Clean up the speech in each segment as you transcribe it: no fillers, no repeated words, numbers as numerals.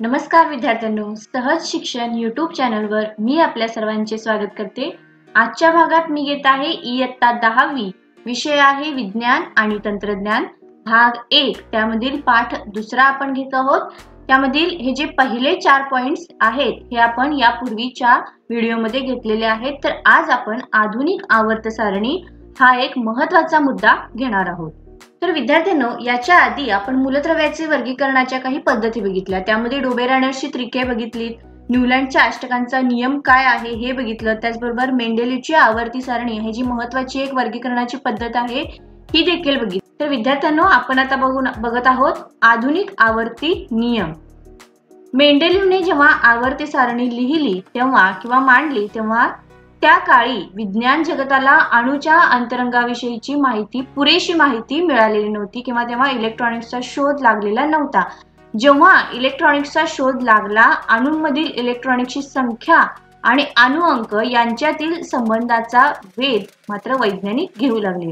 नमस्कार विद्यार्थ्यांनो, सहज शिक्षण यूट्यूब चॅनलवर मी आपल्या सर्वांचे स्वागत करते। आजच्या भागात मी घेत आहे इयत्ता 10वी, विषय आहे विज्ञान आणि तंत्रज्ञान, भाग 1। त्यामधील पाठ दुसरा आपण घेत आहोत। त्यामधील हे जे पहिले 4 पॉइंट्स आहेत हे आपण यापूर्वीच्या व्हिडिओमध्ये घेतलेले आहेत। तर आज आपण आधुनिक आवर्त सारणी हा एक महत्त्वाचा मुद्दा घेणार आहोत। तर विद्यार्थ्यांनो, याच्या आधी आपण मूलद्रव्याचे वर्गीकरणाच्या काही पद्धती बघितल्या। त्यामध्ये डोबेरानरची त्रिके बघितली, न्यूलँडच्या अष्टकांचा नियम काय आहे हे बघितलं, त्याचबरोबर मेंडेलीवची आवर्ती सारणी ही जी महत्त्वाची एक वर्गीकरणाची पद्धत आहे ही देखील बघितली। तर विद्यार्थ्यांनो, आपण आता बघत आहोत आधुनिक आवर्ती नियम। मेंडेलीवने जेव्हा आवर्ती सारणी लिहिली तेव्हा किंवा मांडली तेव्हा त्या काळी विज्ञान जगताला अणूच्या अंतरंगाविषयीची पुरेशी माहिती मिळालेली नव्हती किंवा तेव्हा इलेक्ट्रॉनिक्सचा शोध लागलेला नव्हता। जेव्हा इलेक्ट्रॉनिक्सचा शोध लागला, अणूंमधील इलेक्ट्रॉनिकची संख्या आणि अणु अंक यांच्यातील संबंधाचा वेध मात्र वैज्ञानिक घेऊ लागले।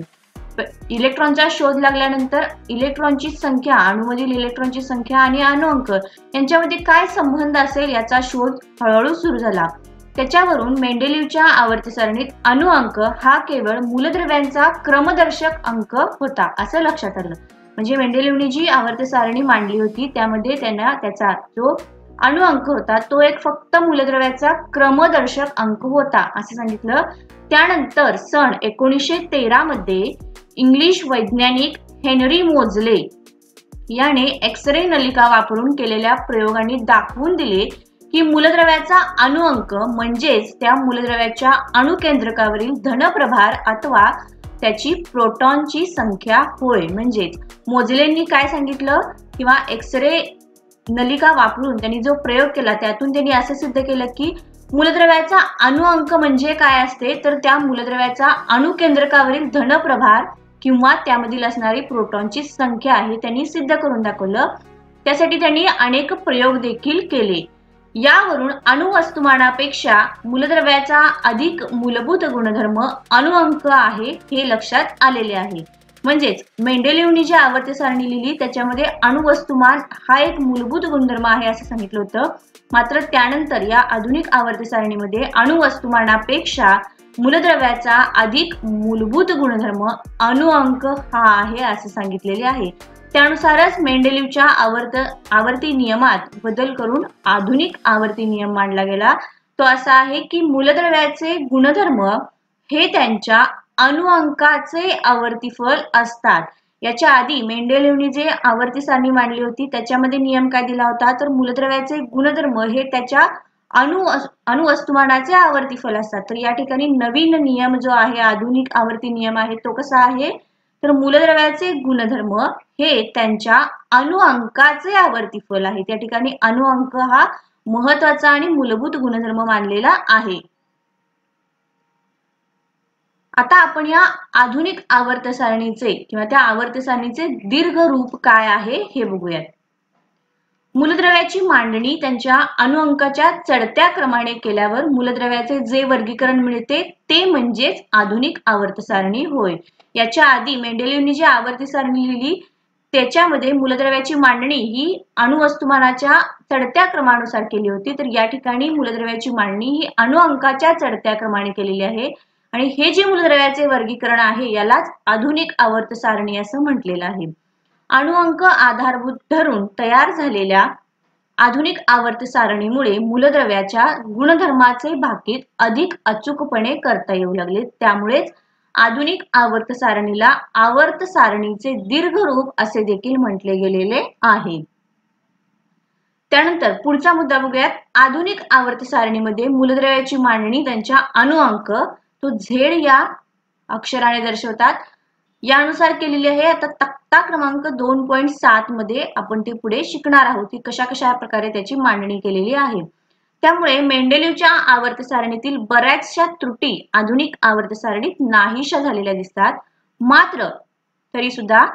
इलेक्ट्रॉनचा शोध लागल्यानंतर इलेक्ट्रॉनची संख्या, अणूमधील इलेक्ट्रॉनची संख्या आणि अणु अंक यांच्यामध्ये काय संबंध असेल याचा शोध हळूहळू सुरू झाला। त्याच्यावरून मेंडेलीवच्या आवर्ती सारणीत अणु अंक हा केवळ मूलद्रव्यांचा क्रमदर्शक अंक होता असं लक्षात आलं। म्हणजे मेंडेलीवने जी आवर्ती सारणी मांडली होती त्यामध्ये त्यांना त्याचा जो अणु अंक होता तो एक फक्त मूलद्रव्याचा क्रमदर्शक अंक होता असं सांगितलं। त्यानंतर सन 1913 मध्ये इंग्लिश वैज्ञानिक हेनरी मोझले याने एक्स-रे नलिका वापरून केलेल्या प्रयोगांनी दाखवून दिले की मूलद्रव्याचा अणु अंक म्हणजेच त्या मूलद्रव्याच्या अणुकेंद्रकावरील धनप्रभार अथवा त्याची प्रोटॉनची संख्या होय। म्हणजेच मोझलेंनी काय सांगितलं किंवा एक्स-रे नलिका वापरून त्यांनी जो प्रयोग केला त्यातून त्यांनी असं सिद्ध केलं की मूलद्रव्याचा अणु अंक म्हणजे काय असते, तर त्या मूलद्रव्याचा अणुकेंद्रकावरील धनप्रभार किंवा त्यामधील असणारी प्रोटॉनची संख्या आहे त्यांनी सिद्ध करून दाखवलं। त्यासाठी त्यांनी अनेक प्रयोग देखील केले। यावरून अणुवस्तुमानापेक्षा मूलद्रव्याचा अधिक मूलभूत गुणधर्म अणु अंक आहे हे लक्षात आलेले आहे। म्हणजेच मेंडेलीवने जी आवर्ती सारणी लिहिली त्याच्यामध्ये अणुवस्तुमान हा एक मूलभूत गुणधर्म आहे असं सांगितलं होतं। मात्र त्यानंतर या आधुनिक आवर्ती सारणीमध्ये अणुवस्तुमानापेक्षा मूलद्रव्याचा अधिक मूलभूत गुणधर्म अणु अंक हा आहे असं सांगितलेले आहे। त्यानुसारच मेंडेलीवच्या आवर्ती नियमात बदल करून आधुनिक आवर्ती नियम मांडला गेला। तो असा आहे की मूलद्रव्याचे गुणधर्म हे त्यांच्या अणु अंकाचे आवर्तीफल असतात। याच्या आधी मेंडेलीवने जे आवर्ती सारणी मांडली होती त्याच्यामध्ये नियम काय दिला होता, तर मूलद्रव्याचे गुणधर्म हे त्याच्या अणुवस्तुमानाचे आवर्तीफल असतात। तर या ठिकाणी नवीन नियम जो आहे, आधुनिक आवर्ती नियम आहे, तो कसा आहे, तर मूलद्रव्याचे गुणधर्म हे त्यांच्या अणु अंकाचे आवर्तीफल आहे। त्या ठिकाणी अणु अंक हा महत्त्वाचा आणि मूलभूत गुणधर्म मानलेला आहे। आता आपण या आधुनिक आवर्त सारणीचे किंवा त्या आवर्त सारणीचे दीर्घ रूप काय आहे हे बघूयात। मूलद्रव्याची मांडणी त्यांच्या अणु अंकाच्या चढत्या क्रमाने केल्यावर मूलद्रव्याचे जे वर्गीकरण मिळते ते म्हणजेच आधुनिक आवर्त सारणी होय। याच्या आधी मेंडेलीवने जी आवर्ती सारणी लिहिली त्याच्यामध्ये मूलद्रव्याची मांडणी ही अणुवस्तुमानाच्या चढत्या क्रमानुसार केली होती। तर या ठिकाणी मूलद्रव्याची मांडणी ही अणु अंकाच्या चढत्या क्रमाने केलेली आहे आणि हे जे मूलद्रव्याचे वर्गीकरण आहे यालाच आधुनिक आवर्त सारणी असं म्हटलेलं आहे। अणु अंक आधारभूत धरून तयार झालेल्या आधुनिक आवर्त सारणीमुळे मूलद्रव्याच्या गुणधर्माचे भाकीत अधिक अचूकपणे करता येऊ लागले। त्यामुळेच आधुनिक आवर्त सारणीला आवर्त सारणीचे दीर्घ रूप असे देखील म्हटले गेलेले आहे। त्यानंतर पुढचा मुद्दा बघूयात। आधुनिक आवर्त सारणीमध्ये मूलद्रव्याची मांडणी त्यांच्या अणु अंक तो झेड या अक्षराने दर्शवतात यानुसार केलेली आहे। आता तक्ता क्रमांक 2.7 मध्ये आपण ते पुढे शिकणार आहोत की कशा प्रकारे त्याची मांडणी केलेली आहे। त्यामुळे मेंडेलीवच्या आवर्त सारणीतील बऱ्याचशा त्रुटी आधुनिक आवर्त सारणीत नाहीशा झालेल्या दिसतात। मात्र तरी सुद्धा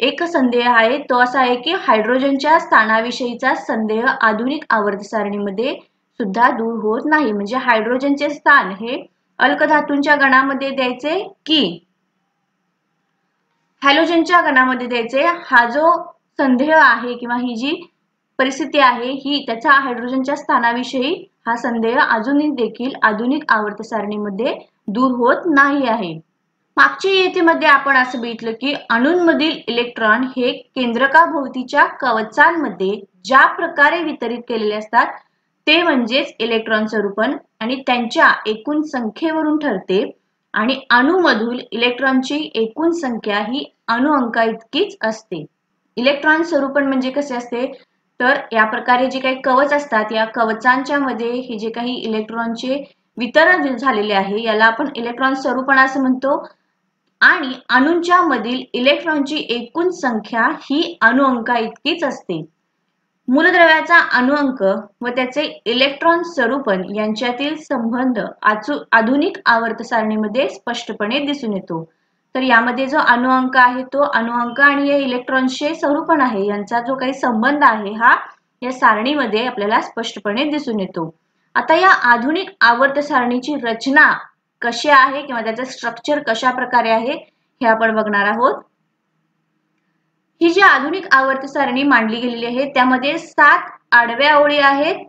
एक संदेह आहे, तो असा आहे की हायड्रोजनच्या स्थानाविषयीचा संदेह आधुनिक आवर्त सारणीमध्ये सुद्धा दूर होत नाही। म्हणजे हायड्रोजनचे स्थान हे अल्कधातूंच्या गणामध्ये द्यायचे की हॅलोजनच्या गणामध्ये द्यायचे, हा जो संदेह आहे किंवा ही जी परिस्थिती आहे ही त्याच्या हायड्रोजनच्या स्थानाविषयी हा संदेह अजूनही देखील आधुनिक आवर्त सारणीमध्ये दूर होत नाही आहे. मागच्या इयत्तेमध्ये आपण असं बघितलं की अणूंमधील इलेक्ट्रॉन हे केंद्रकाभोवतीच्या कवचांमध्ये ज्या प्रकारे वितरित केलेले असतात ते म्हणजेच इलेक्ट्रॉन स्वरूपन आणि त्यांच्या एकूण संख्येवरून ठरते आणि अणूमधील इलेक्ट्रॉनची एकूण संख्या ही अणुअंका इतकीच असते. इलेक्ट्रॉन स्वरूपन म्हणजे कसे असते तर या प्रकारे जे काही कवच असतात या कवचांच्या मध्ये हे जे काही इलेक्ट्रॉनचे वितरण झालेले आहे याला आपण इलेक्ट्रॉन स्वरूपन असं म्हणतो आणि अणूंच्या मधील इलेक्ट्रॉनची एकूण संख्या ही अणुअंका इतकीच असते. मूलद्रव्याचा अणुअंक व त्याचे इलेक्ट्रॉन स्वरूपन यांच्यातील संबंध आधुनिक आवर्त सारणीमध्ये स्पष्टपणे दिसून येतो. तर यामध्ये जो अणुअंक आहे तो अणुअंक आणि या इलेक्ट्रॉनचे स्वरूपन आहे यांचा जो काही संबंध आहे हा या सारणीमध्ये आपल्याला स्पष्टपणे दिसून येतो. आता या आधुनिक आवर्त सारणीची रचना कशी आहे किंवा त्याचं स्ट्रक्चर कशा प्रकारे आहे हे आपण बघणार आहोत. ही जी आधुनिक आवर्त सारणी मांडली गेलेली आहे त्यामध्ये 7 आडव्या ओळी आहेत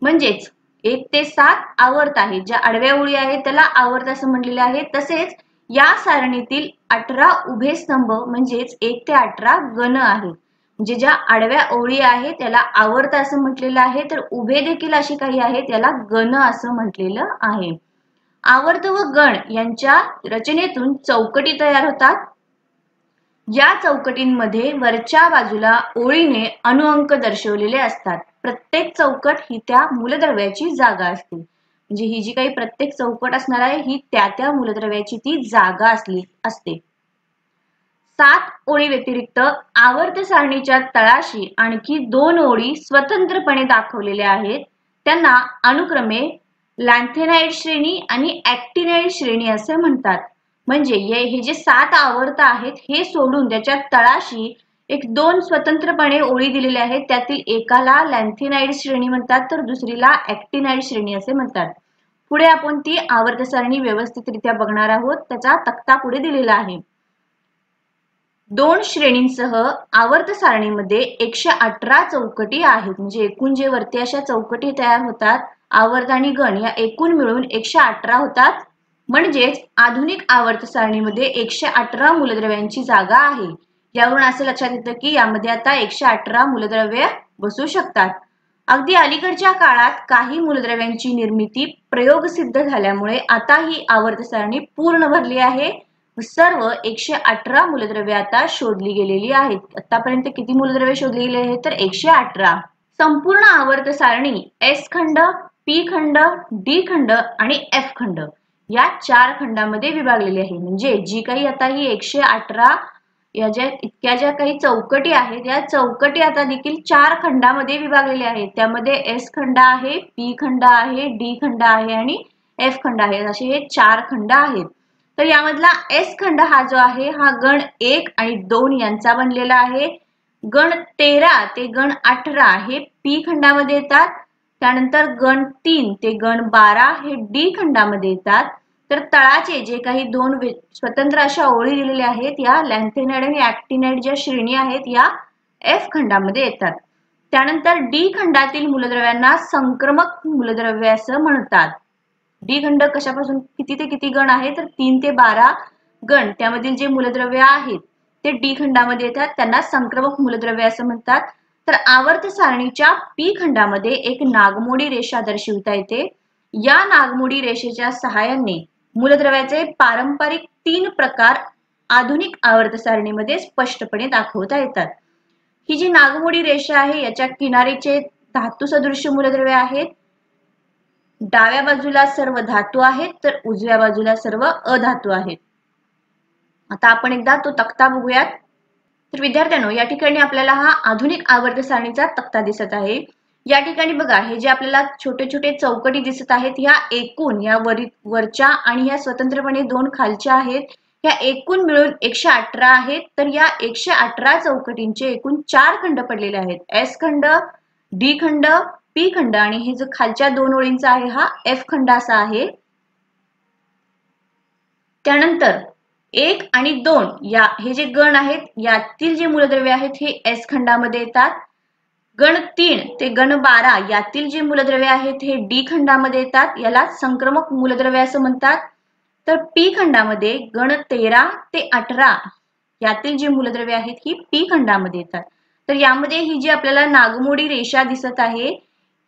म्हणजेच 1 ते 7 आवर्त आहेत. ज्या आडव्या ओळी आहेत त्याला आवर्त असं म्हटलेले आहे. तसेच या सारणीतील 18 उभे स्तंभ म्हणजेच 1 ते 18 गण आहेत. म्हणजे ज्या आडव्या ओळी आहेत त्याला आवर्त असं म्हटलेलं आहे तर उभे देखील अशी काही आहेत त्याला गण असं म्हटलेलं आहे. आवर्त व गण यांच्या रचनेतून चौकटी तयार होतात. या चौकटींमध्ये वरच्या बाजूला ओळीने अणुअंक दर्शवलेले असतात. प्रत्येक चौकट ही त्या मूलद्रव्याची जागा असते. म्हणजे ही जी काही प्रत्येक चौकट असणार आहे ही त्या मूलद्रव्याची ती जागा असते. 7 ओळी व्यतिरिक्त आवर्त सारणीच्या तळाशी आणखी 2 ओळी स्वतंत्रपणे दाखवलेल्या आहेत. त्यांना अनुक्रमे लॅन्थेनाइड श्रेणी आणि ऍक्टिनाइड श्रेणी असे म्हणतात. म्हणजे हे जे 7 आवर्त आहेत हे सोडून त्याच्या तळाशी 2 स्वतंत्रपणे ओळी दिलेल्या आहेत. त्यातील एकाला लॅन्थेनाइड श्रेणी म्हणतात तर दुसरीला ऍक्टिनाइड श्रेणी असे म्हणतात. पुढे आपण ती आवर्त सारणी व्यवस्थितरित्या बघणार आहोत. त्याचा तक्ता पुढे दिलेला आहे. 2 श्रेणींसह आवर्त सारणीमध्ये 118 चौकटी आहेत. म्हणजे एकूण जे वरती अशा चौकटी तयार होतात आवर्त आणि गण या एकूण मिळून 118 होतात. म्हणजेच आधुनिक आवर्त सारणीमध्ये 118 मूलद्रव्यांची जागा आहे. यावरून असे लक्षात येतं की यामध्ये आता 118 मूलद्रव्ये बसू शकतात. अगदी अलीकडच्या काळात काही मूलद्रव्यांची निर्मिती प्रयोगसिद्ध झाल्यामुळे आता ही आवर्त सारणी पूर्ण भरली आहे. सर्व 118 मूलद्रव्ये आता शोधली गेलेली आहेत. आतापर्यंत किती मूलद्रव्ये शोधली गेली आहेत तर 118. संपूर्ण आवर्त सारणी एस खंड, पी खंड, डी खंड आणि एफ खंड या 4 खंडामध्ये विभागलेली आहे. म्हणजे जी काही आता ही 118 या इतक्या ज्या काही चौकटी आहेत या चौकटी आता देखील 4 खंडामध्ये विभागलेल्या आहेत. त्यामध्ये एस खंड आहे, पी खंड आहे, डी खंड आहे आणि एफ खंड आहे. असे हे 4 खंड आहेत. तर यामधला एस खंड हा जो आहे हा गण 1 आणि 2 यांचा बनलेला आहे. गण 13 ते गण 18 हे पी खंडामध्ये येतात. त्यानंतर गण 3 ते गण 12 हे डी खंडामध्ये येतात. तर तळाचे जे काही 2 स्वतंत्र अशा ओळी दिलेल्या आहेत या लॅन्थेनाइड आणि ऍक्टिनाइड ज्या श्रेणी आहेत या एफ खंडामध्ये येतात. त्यानंतर डी खंडातील मूलद्रव्यांना संक्रमक मूलद्रव्ये असं म्हणतात. डी खंड कशापासून किती ते किती गण आहे तर 3 ते 12 गण त्यामधील जे मूलद्रव्य आहेत ते डी खंडामध्ये येतात. त्यांना संक्रमक मूलद्रव्ये असं म्हणतात. तर आवर्त सारणीच्या पी खंडामध्ये एक नागमोडी रेषा दर्शविता येते. या नागमोडी रेषेच्या सहाय्याने मूलद्रव्याचे पारंपरिक 3 प्रकार आधुनिक आवर्त सारणीमध्ये स्पष्टपणे दाखवता येतात. ही जी नागमोडी रेषा आहे याच्या किनारीचे धातू सदृश्य मूलद्रव्ये आहेत. डाव्या बाजूला सर्व धातू आहेत तर उजव्या बाजूला सर्व अधातू आहेत. आता आपण एकदा तो तक्ता बघूयात. तर विद्यार्थ्यांनो या ठिकाणी आपल्याला हा आधुनिक आवर्त सारणीचा तक्ता दिसत आहे. या ठिकाणी बघा हे जे आपल्याला छोटे छोटे चौकटी दिसत आहेत ह्या एकूण या वरच्या आणि ह्या स्वतंत्रपणे 2 खालच्या आहेत ह्या एकूण मिळून 118 आहेत. तर या 118 चौकटींचे एकूण 4 खंड पडलेले आहेत. एस खंड, डी खंड, पी खंड आणि हे जो खालच्या 2 ओळींचा आहे हा एफ खंड असा आहे. त्यानंतर 1 आणि 2 या हे जे गण आहेत यातील जे मूलद्रव्ये आहेत हे एस खंडामध्ये येतात. गण 3 ते गण 12 यातील जे मूलद्रव्ये आहेत हे डी खंडामध्ये येतात, याला संक्रमक मूलद्रव्ये असं म्हणतात. तर पी खंडामध्ये गण 13 ते 18 यातील जी मूलद्रव्ये आहेत ही पी खंडामध्ये येतात. तर यामध्ये ही जी आपल्याला नागमोडी रेषा दिसत आहे,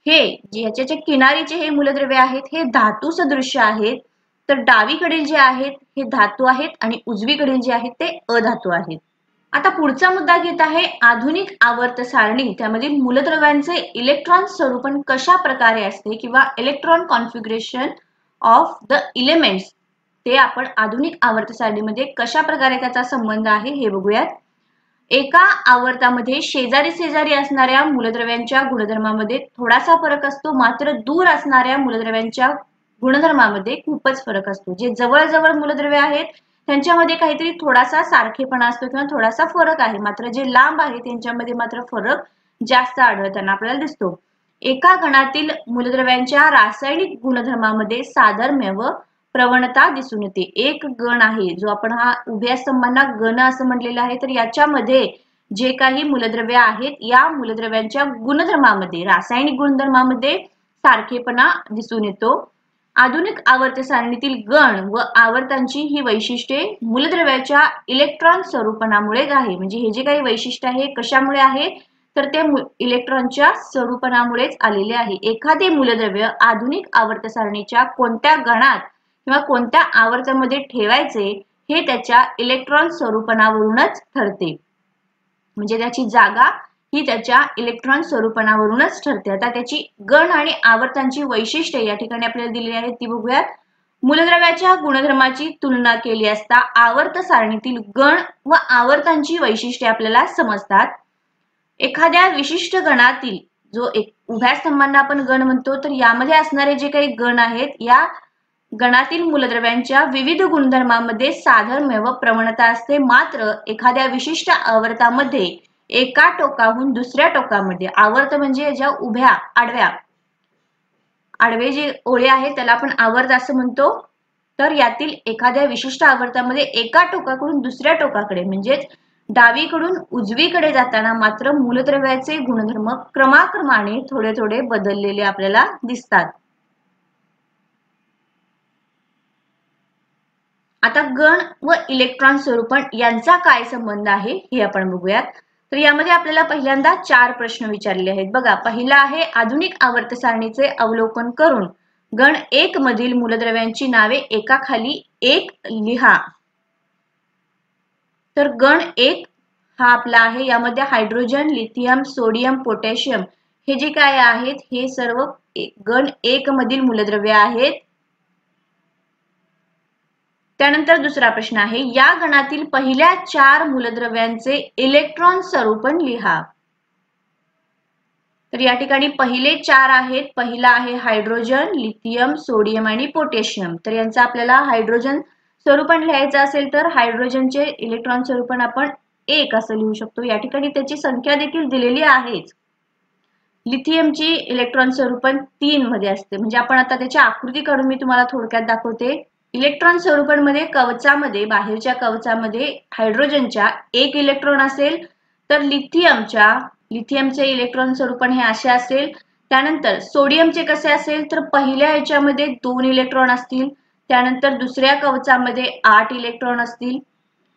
हे ह्याच्या किनारीचे हे मूलद्रव्ये आहेत हे धातू सदृश्य आहेत. तर डावीकडील जे आहेत हे धातू आहेत आणि उजवीकडील जे आहेत ते अधातू आहेत. आता पुढचा मुद्दा घेत आहे आधुनिक आवर्त सारणी. त्यामध्ये मूलद्रव्यांचे इलेक्ट्रॉन स्वरूपण कशा प्रकारे असते किंवा electron configuration of the elements ते आपण आधुनिक आवर्त सारणीमध्ये कशा प्रकारे त्याचा संबंध आहे हे बघूयात. एका आवर्तामध्ये शेजारी शेजारी असणाऱ्या मूलद्रव्यांच्या गुणधर्मामध्ये थोडासा फरक असतो, मात्र दूर असणाऱ्या मूलद्रव्यांच्या गुणधर्मामध्ये खूपच फरक असतो. जे जवळ मूलद्रव्ये आहेत त्यांच्यामध्ये काहीतरी थोडासा सारखेपणा असतो किंवा थोडासा फरक आहे, मात्र जे लांब आहे त्यांच्यामध्ये मात्र फरक जास्त आढळताना आपल्याला दिसतो. एका गणातील मूलद्रव्यांच्या रासायनिक गुणधर्मामध्ये साधर्म्य व प्रवणता दिसून येते. एक गण आहे जो आपण हा उभ्या स्तंभांना गण असं म्हटलेलं आहे, तर याच्यामध्ये जे काही मूलद्रव्य आहेत या मूलद्रव्यांच्या गुणधर्मामध्ये रासायनिक गुणधर्मामध्ये सारखेपणा दिसून येतो. आधुनिक आवर्त सारणीतील गण व आवर्तांची ही वैशिष्ट्ये मूलद्रव्याच्या इलेक्ट्रॉन स्वरूपणामुळे आहे. म्हणजे हे जे काही वैशिष्ट्य आहे कशामुळे आहे तर ते इलेक्ट्रॉनच्या स्वरूपणामुळेच आलेले आहे. एखादे मूलद्रव्य आधुनिक आवर्त सारणीच्या कोणत्या गणात किंवा कोणत्या आवर्तामध्ये ठेवायचे हे त्याच्या इलेक्ट्रॉन स्वरूपणावरूनच ठरते. म्हणजे त्याची जागा ही त्याच्या इलेक्ट्रॉन स्वरूपणावरूनच ठरते. आता त्याची गण आणि आवर्तांची वैशिष्ट्ये या ठिकाणी आपल्याला दिलेली आहेत ती बघूयात. मूलद्रव्याच्या गुणधर्माची तुलना केली असता आवर्त सारणीतील गण व आवर्तांची वैशिष्ट्ये आपल्याला समजतात. एखाद्या विशिष्ट गणातील जो एक उभ्या स्तंभांना आपण गण म्हणतो, तर यामध्ये असणारे जे काही गण आहेत या गणातील मूलद्रव्यांच्या विविध गुणधर्मांमध्ये साधर्म्य व प्रवणता असते, मात्र एखाद्या विशिष्ट आवर्तामध्ये एका टोकाहून दुसऱ्या टोकामध्ये, आवर्त म्हणजे ज्या उभ्या आडवे जे ओळी आहेत त्याला आपण आवर्त असं म्हणतो, तर यातील एखाद्या विशिष्ट आवर्तामध्ये एका टोकाकडून दुसऱ्या टोकाकडे म्हणजेच डावीकडून उजवीकडे जाताना मात्र मूलद्रव्याचे गुणधर्म क्रमाक्रमाने थोडे थोडे बदललेले आपल्याला दिसतात. आता गण व इलेक्ट्रॉन स्वरूपण यांचा काय संबंध आहे हे आपण बघूयात. तर यामध्ये आपल्याला पहिल्यांदा 4 प्रश्न विचारले आहेत. बघा, पहिला आहे आधुनिक आवर्त सारणीचे अवलोकन करून गण 1 मधील मूलद्रव्यांची नावे एकाखाली एक लिहा. तर गण 1 हा आपला आहे, यामध्ये हायड्रोजन, लिथियम, सोडियम, पोटॅशियम हे जे काय आहेत हे सर्व गण 1 मधील मूलद्रव्ये आहेत. त्यानंतर दुसरा प्रश्न आहे या गणातील पहिल्या 4 मूलद्रव्यांचे इलेक्ट्रॉन स्वरूपण लिहा. तर या ठिकाणी पहिले 4 आहेत. पहिला आहे हायड्रोजन, लिथियम, सोडियम आणि पोटॅशियम. तर यांचा आपल्याला हायड्रोजन स्वरूपण लिहायचं असेल तर हायड्रोजनचे इलेक्ट्रॉन स्वरूपण आपण 1 असं लिहू शकतो. या ठिकाणी त्याची संख्या देखील दिलेली आहेच. लिथियमची इलेक्ट्रॉन स्वरूपण 3 मध्ये असते. म्हणजे आपण आता त्याची आकृती काढून मी तुम्हाला थोडक्यात दाखवते. इलेक्ट्रॉन स्वरूपणमध्ये कवचामध्ये, बाहेरच्या कवचामध्ये हायड्रोजनच्या 1 इलेक्ट्रॉन असेल, तर लिथियमचे इलेक्ट्रॉन स्वरूपण हे असे असेल. त्यानंतर सोडियमचे कसे असेल तर पहिल्या याच्यामध्ये 2 इलेक्ट्रॉन असतील, त्यानंतर दुसऱ्या कवचामध्ये 8 इलेक्ट्रॉन असतील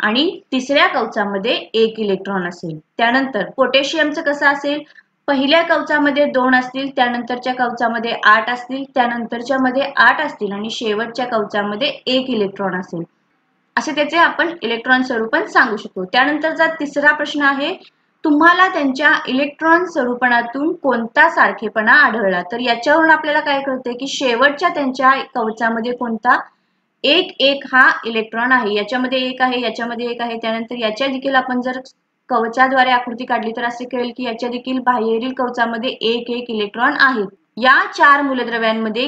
आणि तिसऱ्या कवचामध्ये 1 इलेक्ट्रॉन असेल. त्यानंतर पोटॅशियमचं कसं असेल, पहिल्या कवचामध्ये 2 असतील, त्यानंतरच्या कवचामध्ये 8 असतील, त्यानंतरच्या मध्ये 8 असतील आणि शेवटच्या कवचामध्ये 1 इलेक्ट्रॉन असेल. असे त्याचे आपण इलेक्ट्रॉन स्वरूपण सांगू शकतो. त्यानंतरचा तिसरा प्रश्न आहे तुम्हाला त्यांच्या इलेक्ट्रॉन स्वरूपणातून कोणता सारखेपणा आढळला. तर याच्यावरून आपल्याला काय कळते की शेवटच्या त्यांच्या कवचामध्ये कोणता 1 हा इलेक्ट्रॉन आहे. याच्यामध्ये 1 आहे, याच्यामध्ये 1 आहे. त्यानंतर याच्या देखील आपण जर कवचाद्वारे आकृती काढली तर असे कळेल की याच्या देखील बाहेरील कवचामध्ये 1 इलेक्ट्रॉन आहेत. या 4 मूलद्रव्यांमध्ये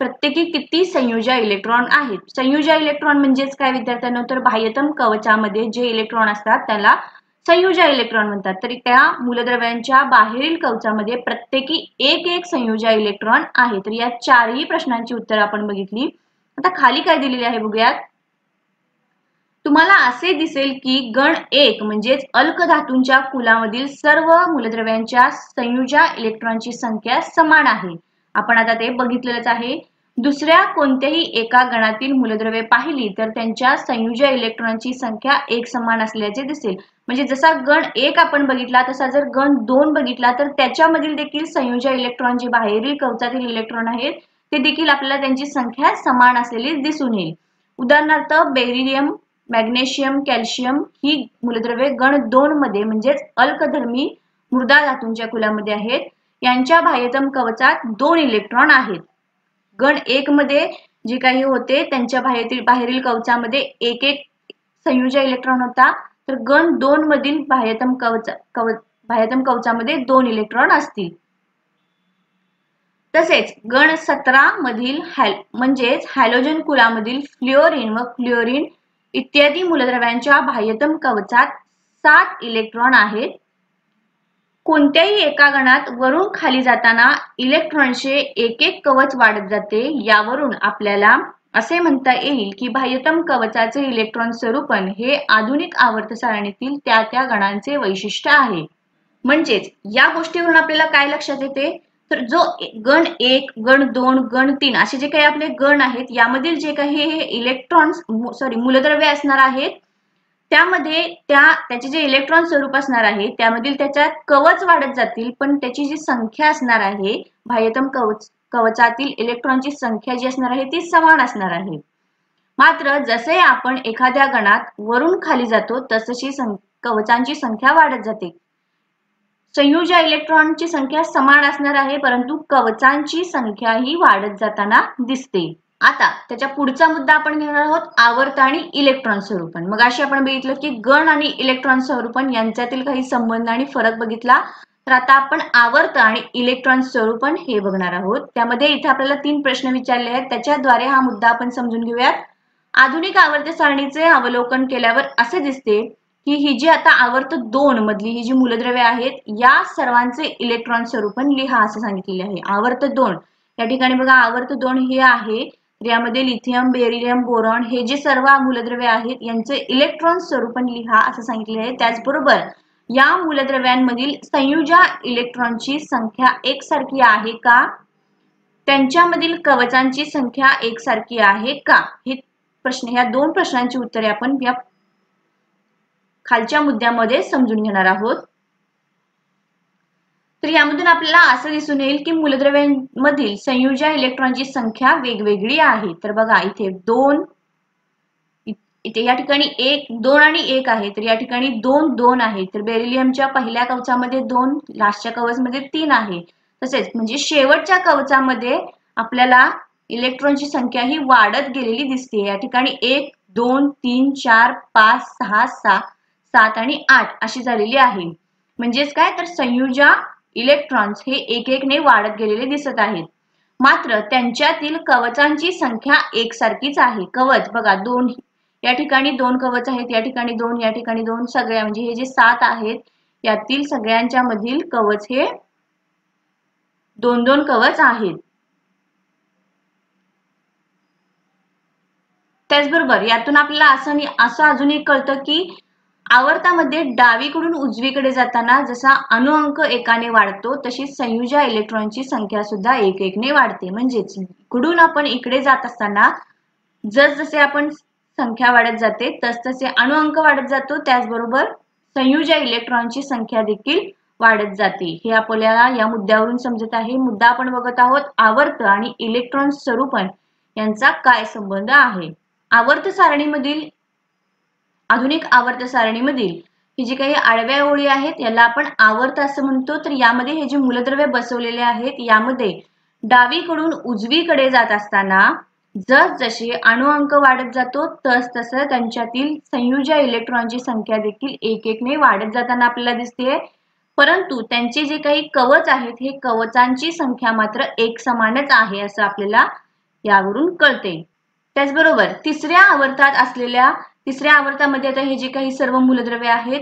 प्रत्येकी किती संयुजा इलेक्ट्रॉन आहेत. संयुजा इलेक्ट्रॉन म्हणजेच काय विद्यार्थ्यांनो, तर बाह्यतम कवचामध्ये जे इलेक्ट्रॉन असतात त्याला संयुजा इलेक्ट्रॉन म्हणतात. तर त्या मूलद्रव्यांच्या बाहेरील कवचामध्ये प्रत्येकी 1 संयुजा इलेक्ट्रॉन आहे. तर या 4ही प्रश्नांची उत्तर आपण बघितली. आता खाली काय दिलेले आहे बघूयात. तुम्हाला असे दिसेल की गण 1 म्हणजेच अल्कधातूंच्या कुलामधील सर्व मूलद्रव्यांच्या संयुजा इलेक्ट्रॉनची संख्या समान आहे. आपण आता ते बघितलेलंच आहे. दुसऱ्या कोणत्याही एका गणातील मूलद्रव्ये पाहिली तर त्यांच्या संयुजा इलेक्ट्रॉनची संख्या एक समान असल्याचे दिसेल. म्हणजे जसा गण 1 आपण बघितला तसा जर गण 2 बघितला तर त्याच्यामधील देखील संयुजा इलेक्ट्रॉन जे बाहेरील कवचातील इलेक्ट्रॉन आहेत ते देखील आपल्याला त्यांची संख्या समान असलेली दिसून येईल. उदाहरणार्थ बेरिलियम, मॅग्नेशियम, कॅल्शियम ही मूलद्रव्ये गण 2 मध्ये म्हणजेच अल्कधर्मी मृदा धातूंच्या कुलामध्ये आहेत. यांच्या बाह्यतम कवचात 2 इलेक्ट्रॉन आहेत. गण 1 मध्ये जे काही होते त्यांच्या बाहेरील कवचामध्ये एक एक संयुजा इलेक्ट्रॉन होता, तर गण 2 मधील बाह्यतम कवचामध्ये 2 इलेक्ट्रॉन असतील. तसेच गण 17 मधील म्हणजेच हॅलोजन कुलामधील फ्लोरीन व क्लोरीन इत्यादी मूलद्रव्यांच्या बाह्यतम कवचात 7 इलेक्ट्रॉन आहेत. कोणत्याही एका गणात वरून खाली जाताना इलेक्ट्रॉनचे एक एक कवच वाढत जाते. यावरून आपल्याला असे म्हणता येईल की बाह्यतम कवचाचे इलेक्ट्रॉन स्वरूपन हे आधुनिक आवर्त सारणीतील त्या गणांचे वैशिष्ट्य आहे. म्हणजेच या गोष्टीवरून आपल्याला काय लक्षात येते, तर जो गण 1, गण 2, गण 3 असे जे काही आपले गण आहेत यामधील जे काही इलेक्ट्रॉन्स मूलद्रव्ये असणार आहेत त्यामध्ये त्याचे जे इलेक्ट्रॉन स्वरूप असणार आहे त्यामधील त्याच्यात कवच वाढत जातील, पण त्याची जी संख्या असणार आहे बाह्यतम कवचातील इलेक्ट्रॉनची संख्या जी असणार आहे ती समान असणार आहे. मात्र जसे आपण एखाद्या गणात वरून खाली जातो तशी कवचांची संख्या वाढत जाते. संयुजा इलेक्ट्रॉनची संख्या समान असणार आहे परंतु कवचांची संख्या ही वाढत जाताना दिसते. आता त्याच्या पुढचा मुद्दा आपण घेणार आहोत आवर्त आणि इलेक्ट्रॉन स्वरूपन. मग अशी आपण बघितलं की गण आणि इलेक्ट्रॉन स्वरूपन यांच्यातील काही संबंध आणि फरक बघितला. तर आता आपण आवर्त आणि इलेक्ट्रॉन स्वरूपन हे बघणार आहोत. त्यामध्ये इथे आपल्याला 3 प्रश्न विचारले आहेत, त्याच्याद्वारे हा मुद्दा आपण समजून घेऊयात. आधुनिक आवर्त सारणीचे अवलोकन केल्यावर असे दिसते की ही जी आता आवर्त 2 मधली ही जी मूलद्रव्ये आहेत या सर्वांचे इलेक्ट्रॉन स्वरूपन लिहा असं सांगितलेले आहे. आवर्त 2 या ठिकाणी बघा आवर्त 2 हे आहे, यामध्ये लिथियम, बेरिलियम, बोरॉन हे जे सर्व मूलद्रव्ये आहेत यांचे इलेक्ट्रॉन स्वरूपन लिहा असं सांगितले आहे. त्याचबरोबर या मूलद्रव्यांमधील संयुजा इलेक्ट्रॉनची संख्या एकसारखी आहे का, त्यांच्यामधील कवचांची संख्या एकसारखी आहे का, हे प्रश्न, ह्या 2 प्रश्नांची उत्तरे आपण या खालच्या मुद्द्यामध्ये समजून घेणार आहोत. तर यामधून आपल्याला असं दिसून येईल की मूलद्रव्यांमधील संयुजा इलेक्ट्रॉनची संख्या वेगवेगळी आहे. तर बघा इथे 2, इथे या ठिकाणी 1, 2 आणि 1 आहे, तर या ठिकाणी 2, 2 आहे. तर बेरिलियमच्या पहिल्या कवचामध्ये 2, लास्टच्या कवचमध्ये 3 आहे. तसेच म्हणजे शेवटच्या कवचामध्ये आपल्याला इलेक्ट्रॉनची संख्या ही वाढत गेलेली दिसते. या ठिकाणी 1, 2, 3, 4, 5, 6, 7 आणि 8 अशी झालेली आहे. म्हणजेच काय, तर संयुजा इलेक्ट्रॉन्स हे एक एकने वाढत गेलेले दिसत आहेत. मात्र त्यांच्यातील कवचांची संख्या एकसारखीच आहे. कवच बघा 2, या ठिकाणी 2 कवच आहेत, या ठिकाणी 2, या ठिकाणी 2, सगळ्या म्हणजे हे जे 7 आहेत यातील सगळ्यांच्या मधील कवच हे 2-2 कवच आहेत. त्याचबरोबर यातून आपल्याला असं अजूनही कळतं की आवर्तामध्ये डावीकडून उजवीकडे जाताना जसा अणुअंक एकाने वाढतो तशी संयुजा इलेक्ट्रॉनची संख्या सुद्धा एक एकने वाढते. म्हणजेच इकडून आपण इकडे जात असताना जसजसे आपण संख्या वाढत जाते तसतसे अणुअंक वाढत जातो, त्याचबरोबर संयुजा इलेक्ट्रॉनची संख्या देखील वाढत जाते. हे आपल्याला या मुद्द्यावरून समजत आहे. मुद्दा आपण बघत आहोत आवर्त आणि इलेक्ट्रॉन स्वरूपन यांचा काय संबंध आहे. आवर्त सारणीमधील आधुनिक आवर्त सारणीमधील ही जी काही आडव्या ओळी आहेत याला आपण आवर्त असं म्हणतो. तर यामध्ये हे जे मूलद्रव्य बसवलेले आहेत यामध्ये डावीकडून उजवीकडे जात असताना जसजसे अणुअंक वाढत जातो तस त्यांच्यातील संयुजा इलेक्ट्रॉनची संख्या देखील एक एकने वाढत जाताना आपल्याला दिसते. परंतु त्यांचे जे काही कवच आहेत हे कवचांची संख्या मात्र एक समानच आहे असं आपल्याला यावरून कळते. त्याचबरोबर तिसऱ्या आवर्तामध्ये आता हे जे काही सर्व मूलद्रव्ये आहेत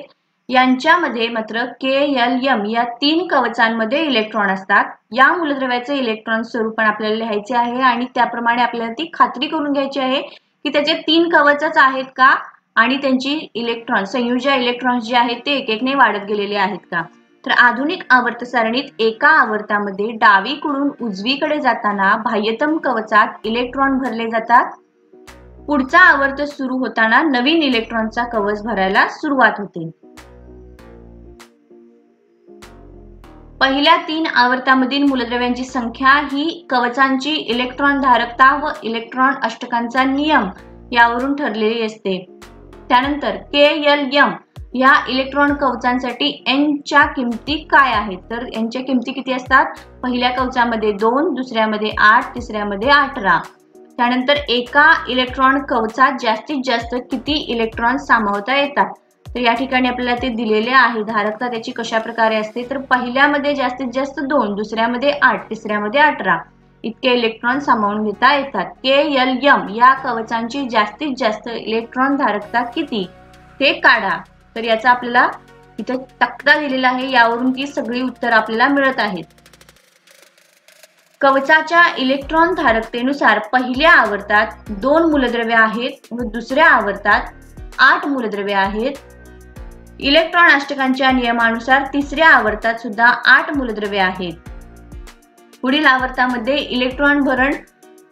यांच्यामध्ये मात्र KLM या 3 कवचांमध्ये इलेक्ट्रॉन असतात. या मूलद्रव्याचे इलेक्ट्रॉन स्वरूपण आपल्याला लिहायचे आहे आणि त्याप्रमाणे आपल्याला ती खात्री करून घ्यायची आहे की त्याचे 3 कवचच आहेत का, आणि त्यांची इलेक्ट्रॉन संयुजा इलेक्ट्रॉन्स जे आहेत ते एकेकने वाढत गेलेले आहेत का? तर आधुनिक आवर्त सारणीत एका आवर्तामध्ये डावीकडून उजवीकडे जाताना बाह्यतम कवचात इलेक्ट्रॉन भरले जातात. पुढचा आवर्त सुरू होताना नवीन इलेक्ट्रॉनचा कवच भरायला सुरुवात होते. पहिल्या 3 आवर्तामधील मूलद्रव्यांची संख्या ही कवचांची इलेक्ट्रॉन धारकता व इलेक्ट्रॉन अष्टकांचा नियम यावरून ठरलेली असते. त्यानंतर KLM या इलेक्ट्रॉन कवचांसाठी N च्या किमती काय आहेत? तर N च्या किमती किती असतात? पहिल्या कवचामध्ये 2, दुसऱ्यामध्ये 8, तिसऱ्यामध्ये 18. त्यानंतर एका इलेक्ट्रॉन कवचात जास्तीत जास्त किती इलेक्ट्रॉन सामावता येतात? तर या ठिकाणी आपल्याला ते दिलेले आहे. धारकता त्याची कशा प्रकारे असते? तर पहिल्यामध्ये जास्तीत जास्त 2, दुसऱ्यामध्ये 8, तिसऱ्यामध्ये 18 इतके इलेक्ट्रॉन सामावून घेता येतात. KLM या कवचांची जास्तीत जास्त इलेक्ट्रॉन धारकता किती ते काढा. तर याचा आपल्याला इथे तक्ता दिलेला आहे, यावरून ती सगळी उत्तर आपल्याला मिळत आहेत. कवचाच्या इलेक्ट्रॉन धारकतेनुसार पहिल्या आवर्तात 2 मूलद्रव्ये आहेत व दुसऱ्या आवर्तात 8 मूलद्रव्ये आहेत. इलेक्ट्रॉन अष्टकांच्या नियमानुसार तिसऱ्या आवर्तात सुद्धा 8 मूलद्रव्ये आहेत. पुढील आवर्तामध्ये इलेक्ट्रॉन भरण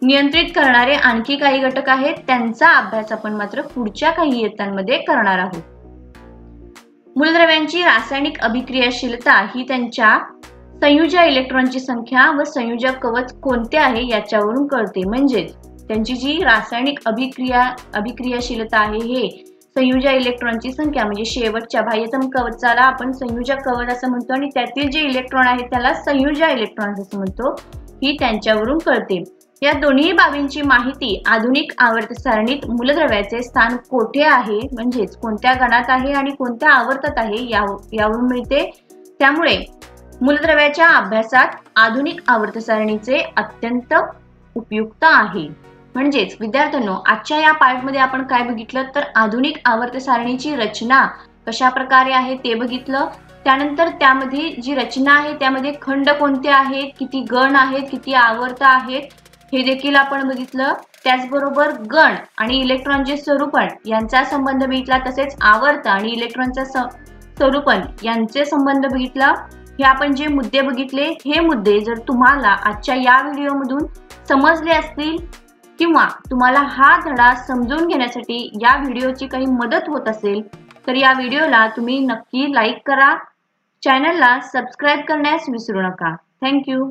नियंत्रित करणारे आणखी काही घटक आहेत, त्यांचा अभ्यास आपण मात्र पुढच्या काही इयत्तांमध्ये करणार आहोत. मूलद्रव्यांची रासायनिक अभिक्रियाशीलता ही त्यांच्या संयुजा इलेक्ट्रॉनची संख्या व संयोजक कवच कोणते आहे याच्यावरून कळते. म्हणजेच त्यांची जी रासायनिक अभिक्रियाशीलता आहे हे संयुजा इलेक्ट्रॉनची संख्या म्हणजे शेवटच्या बाह्यतम कवचाला आपण संयुजा कवच असं म्हणतो आणि त्यातील जे इलेक्ट्रॉन आहेत त्याला संयुजा इलेक्ट्रॉन्स असं म्हणतो, ही त्यांच्यावरून कळते. या दोन्ही बाबींची माहिती आधुनिक आवर्त सारणीत मूलद्रव्याचे स्थान कोठे आहे म्हणजेच कोणत्या गणात आहे आणि कोणत्या आवर्तात आहे यावरून मिळते. त्यामुळे मूलद्रव्याच्या अभ्यासात आधुनिक आवर्त सारणीचे अत्यंत उपयुक्त आहे. म्हणजेच विद्यार्थ्यांनो, आजच्या या पार्टमध्ये आपण काय बघितलं तर आधुनिक आवर्त सारणीची रचना कशा प्रकारे आहे ते बघितलं. त्यानंतर त्यामध्ये जी रचना आहे त्यामध्ये खंड कोणते आहेत, किती गण आहेत, किती आवर्त आहेत हे देखील आपण बघितलं. त्याचबरोबर गण आणि इलेक्ट्रॉनचे स्वरूपण यांचा संबंध बघितला. तसेच आवर्त आणि इलेक्ट्रॉनचा स्वरूपण यांचे संबंध बघितला. हे आपण जे मुद्दे बघितले हे मुद्दे जर तुम्हाला आजच्या या व्हिडिओमधून समजले असतील किंवा तुम्हाला हा धडा समजून घेण्यासाठी या व्हिडिओची काही मदत होत असेल तर या व्हिडिओला तुम्ही नक्की लाईक करा. चॅनलला सबस्क्राईब करण्यास विसरू नका. थँक्यू.